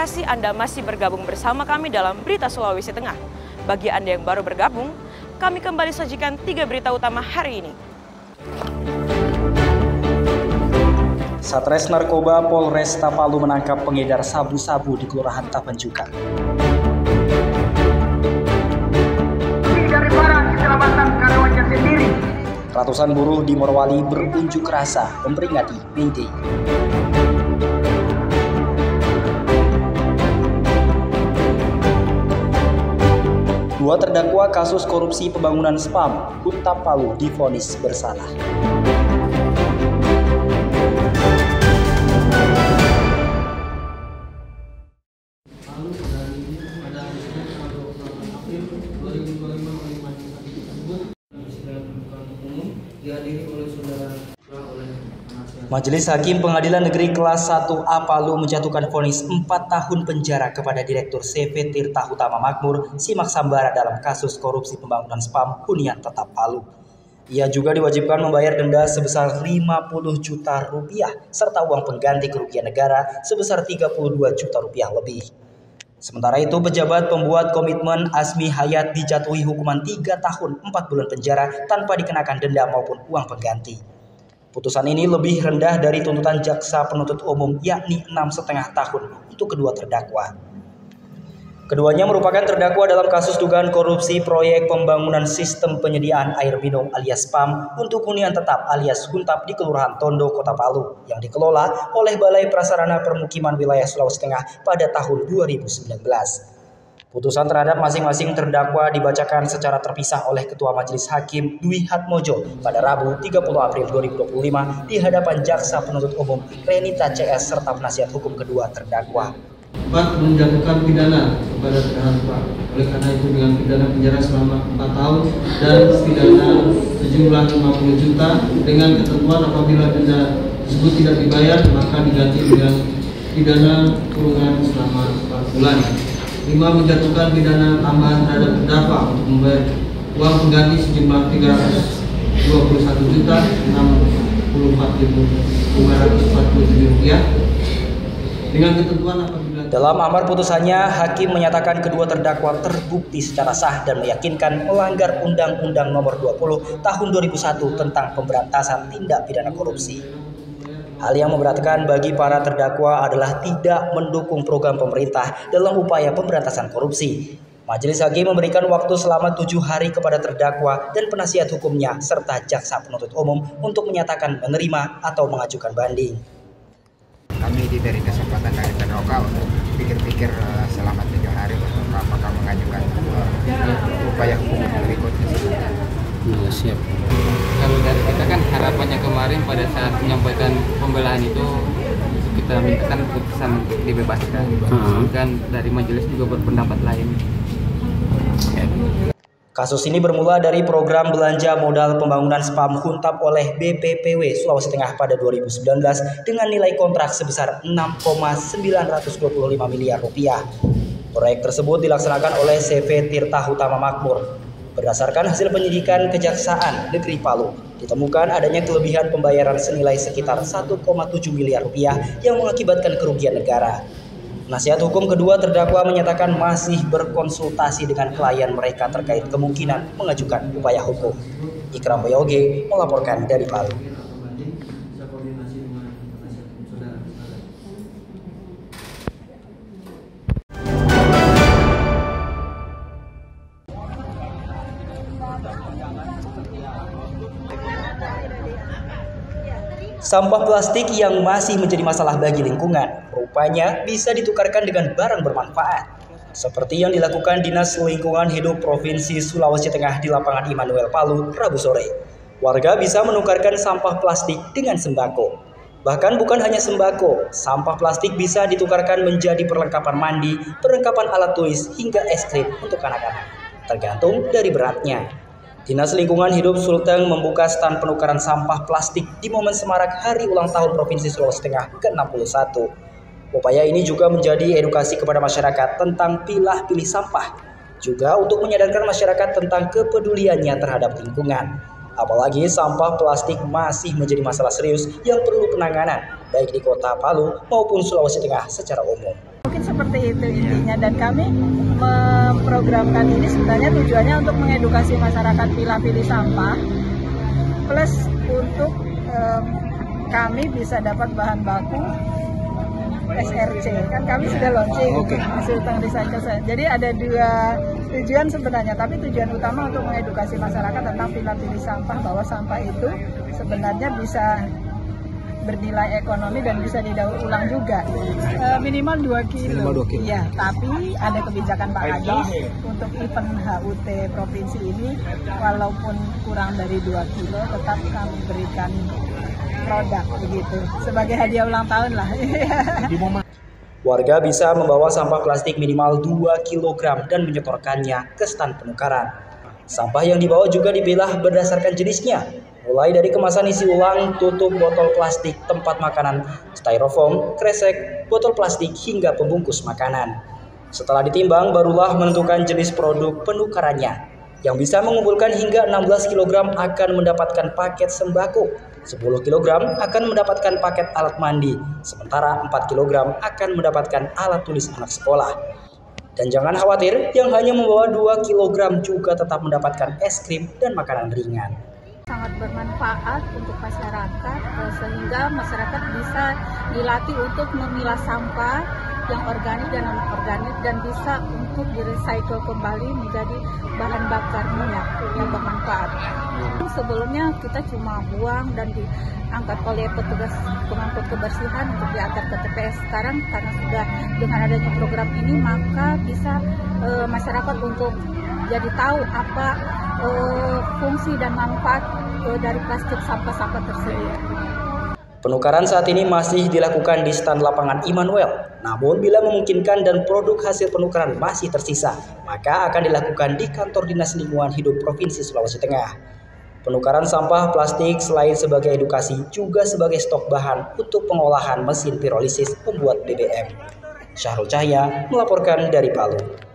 kasih Anda masih bergabung bersama kami dalam Berita Sulawesi Tengah. Bagi Anda yang baru bergabung, kami kembali sajikan 3 berita utama hari ini. Satres Narkoba Polresta Palu menangkap pengedar sabu-sabu di Kelurahan Tapanjuka. Dari barang keselamatan karyawannya sendiri. Ratusan buruh di Morowali berunjuk rasa memperingati May Day. Dua terdakwa kasus korupsi pembangunan SPAM, Huntap Palu divonis bersalah. Majelis Hakim Pengadilan Negeri Kelas 1A Palu menjatuhkan vonis 4 tahun penjara kepada Direktur CV Tirta Utama Makmur Simak Sambara dalam kasus korupsi pembangunan SPAM Hunian Tetap Palu. Ia juga diwajibkan membayar denda sebesar 50 juta rupiah serta uang pengganti kerugian negara sebesar 32 juta rupiah lebih. Sementara itu, pejabat pembuat komitmen Asmi Hayat dijatuhi hukuman 3 tahun 4 bulan penjara tanpa dikenakan denda maupun uang pengganti. Putusan ini lebih rendah dari tuntutan jaksa penuntut umum yakni 6,5 tahun untuk kedua terdakwa. Keduanya merupakan terdakwa dalam kasus dugaan korupsi proyek pembangunan sistem penyediaan air minum alias PAM untuk hunian tetap alias Huntap di Kelurahan Tondo, Kota Palu yang dikelola oleh Balai Prasarana Permukiman Wilayah Sulawesi Tengah pada tahun 2019. Putusan terhadap masing-masing terdakwa dibacakan secara terpisah oleh Ketua Majelis Hakim Dwi Hatmojo pada Rabu 30 April 2025 di hadapan Jaksa Penuntut Umum Renita CS serta penasihat hukum kedua terdakwa. 4. Menjatuhkan pidana kepada terdakwa. Oleh karena itu dengan pidana penjara selama 4 tahun dan pidana sejumlah 50 juta dengan ketentuan apabila denda tersebut tidak dibayar maka diganti dengan pidana kurungan selama 4 bulan. 5. Menjatuhkan pidana tambahan terhadap terdakwa untuk membayar uang pengganti sejumlah 321 juta 64.547 rupiah dengan ketentuan apabila. Dalam amar putusannya, hakim menyatakan kedua terdakwa terbukti secara sah dan meyakinkan melanggar Undang-Undang Nomor 20 Tahun 2001 tentang pemberantasan tindak pidana korupsi. Hal yang memberatkan bagi para terdakwa adalah tidak mendukung program pemerintah dalam upaya pemberantasan korupsi. Majelis Hakim memberikan waktu selama 7 hari kepada terdakwa dan penasihat hukumnya serta jaksa penuntut umum untuk menyatakan menerima atau mengajukan banding. Kami diberi kesempatan dari terdakwa untuk pikir-pikir selama 7 hari untuk apakah mengajukan upaya hukum berikutnya. Siap. Kalau dari kita kan harapannya kemarin pada saat menyampaikan pembelaan itu kita mintakan putusan untuk dibebaskan. Dan dari majelis juga berpendapat lain. Kasus ini bermula dari program belanja modal pembangunan SPAM Huntap oleh BPPW Sulawesi Tengah pada 2019 dengan nilai kontrak sebesar 6,925 miliar rupiah. Proyek tersebut dilaksanakan oleh CV Tirta Utama Makmur. Berdasarkan hasil penyidikan Kejaksaan Negeri Palu, ditemukan adanya kelebihan pembayaran senilai sekitar 1,7 miliar rupiah yang mengakibatkan kerugian negara. Penasihat hukum kedua terdakwa menyatakan masih berkonsultasi dengan klien mereka terkait kemungkinan mengajukan upaya hukum. Ikram Boyoge melaporkan dari Palu. Sampah plastik yang masih menjadi masalah bagi lingkungan, rupanya bisa ditukarkan dengan barang bermanfaat. Seperti yang dilakukan Dinas Lingkungan Hidup Provinsi Sulawesi Tengah di lapangan Immanuel Palu, Rabu sore. Warga bisa menukarkan sampah plastik dengan sembako. Bahkan bukan hanya sembako, sampah plastik bisa ditukarkan menjadi perlengkapan mandi, perlengkapan alat tulis, hingga es krim untuk anak-anak. Tergantung dari beratnya. Dinas Lingkungan Hidup Sulteng membuka stand penukaran sampah plastik di momen semarak Hari Ulang Tahun Provinsi Sulawesi Tengah ke-61. Upaya ini juga menjadi edukasi kepada masyarakat tentang pilah-pilih sampah, juga untuk menyadarkan masyarakat tentang kepeduliannya terhadap lingkungan. Apalagi sampah plastik masih menjadi masalah serius yang perlu penanganan, baik di Kota Palu maupun Sulawesi Tengah secara umum. Mungkin seperti itu intinya, dan kami memprogramkan ini sebenarnya tujuannya untuk mengedukasi masyarakat pilih sampah, plus untuk kami bisa dapat bahan baku SRC, kan kami sudah launching hasil recycle. Jadi ada dua tujuan sebenarnya, tapi tujuan utama untuk mengedukasi masyarakat tentang pilih sampah, bahwa sampah itu sebenarnya bisa bernilai ekonomi dan bisa didaur ulang juga. Minimal 2 kilo. Iya, tapi ada kebijakan Pak Kadis untuk event HUT provinsi ini, walaupun kurang dari 2 kilo tetap kami berikan produk begitu sebagai hadiah ulang tahun lah. Warga bisa membawa sampah plastik minimal 2 kg dan menyetorkannya ke stan penukaran. Sampah yang dibawa juga dipilah berdasarkan jenisnya, mulai dari kemasan isi ulang, tutup botol plastik tempat makanan, styrofoam, kresek, botol plastik hingga pembungkus makanan. Setelah ditimbang, barulah menentukan jenis produk penukarannya. Yang bisa mengumpulkan hingga 16 kg akan mendapatkan paket sembako, 10 kg akan mendapatkan paket alat mandi, sementara 4 kg akan mendapatkan alat tulis anak sekolah. Dan jangan khawatir, yang hanya membawa 2 kg juga tetap mendapatkan es krim dan makanan ringan. Sangat bermanfaat untuk masyarakat, sehingga masyarakat bisa dilatih untuk memilah sampah yang organik dan non-organik, dan bisa untuk di-recycle kembali menjadi bahan bakar minyak yang bermanfaat. Sebelumnya kita cuma buang dan diangkat oleh petugas pengangkut kebersihan untuk diantar ke TPS. Sekarang karena sudah dengan adanya program ini, maka bisa masyarakat untuk jadi tahu apa fungsi dan manfaat dari plastik sampah-sampah tersebut. Penukaran saat ini masih dilakukan di stan lapangan Immanuel. Namun bila memungkinkan dan produk hasil penukaran masih tersisa, maka akan dilakukan di kantor Dinas Lingkungan Hidup Provinsi Sulawesi Tengah. Penukaran sampah plastik selain sebagai edukasi juga sebagai stok bahan untuk pengolahan mesin pirolisis pembuat BBM. Syahrul Cahya melaporkan dari Palu.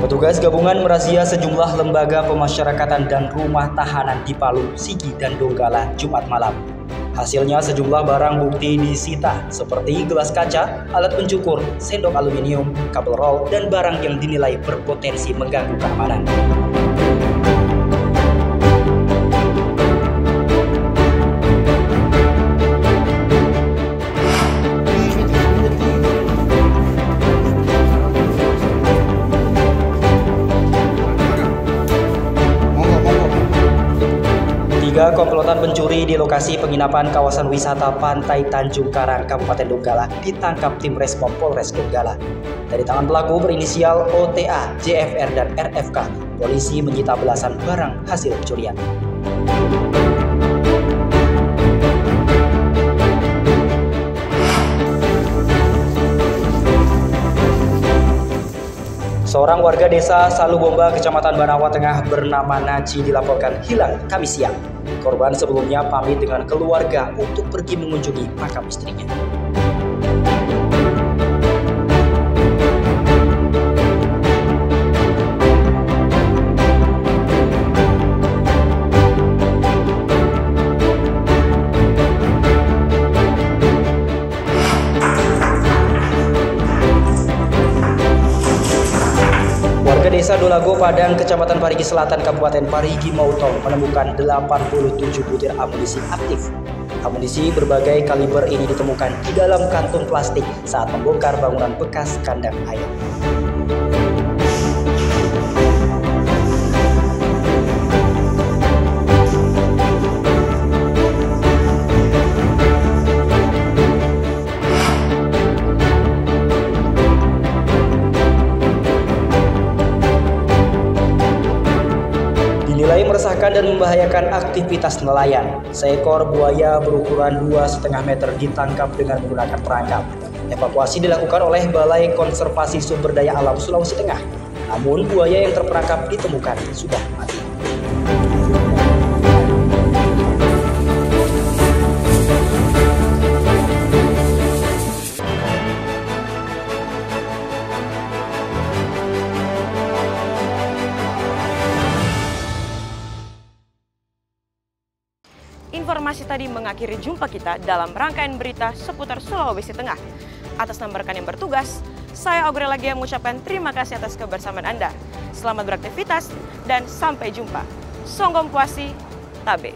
Petugas gabungan merazia sejumlah lembaga pemasyarakatan dan rumah tahanan di Palu, Sigi, dan Donggala Jumat malam. Hasilnya sejumlah barang bukti disita seperti gelas kaca, alat pencukur, sendok aluminium, kabel roll, dan barang yang dinilai berpotensi mengganggu keamanan. Tiga komplotan pencuri di lokasi penginapan kawasan wisata Pantai Tanjung Karang, Kabupaten Donggala ditangkap tim Respon Polres Donggala. Dari tangan pelaku berinisial OTA, JFR, dan RFK, polisi menyita belasan barang hasil pencurian. Seorang warga desa Salubomba, Kecamatan Banawa Tengah bernama Naji dilaporkan hilang Kamis siang. Korban sebelumnya pamit dengan keluarga untuk pergi mengunjungi makam istrinya. Warga desa Dolago Padang, Kecamatan Parigi Selatan, Kabupaten Parigi Motong menemukan 87 butir amunisi aktif. Amunisi berbagai kaliber ini ditemukan di dalam kantung plastik saat membongkar bangunan bekas kandang ayam. Dinilai meresahkan dan membahayakan aktivitas nelayan. Seekor buaya berukuran 2,5 meter ditangkap dengan menggunakan perangkap. Evakuasi dilakukan oleh Balai Konservasi Sumber Daya Alam Sulawesi Tengah. Namun buaya yang terperangkap ditemukan sudah mati. informasi tadi mengakhiri jumpa kita dalam rangkaian berita seputar Sulawesi Tengah. Atas nama rekan yang bertugas, saya Aurel lagi mengucapkan terima kasih atas kebersamaan Anda. Selamat beraktivitas dan sampai jumpa. Songgom Puasi, Tabe.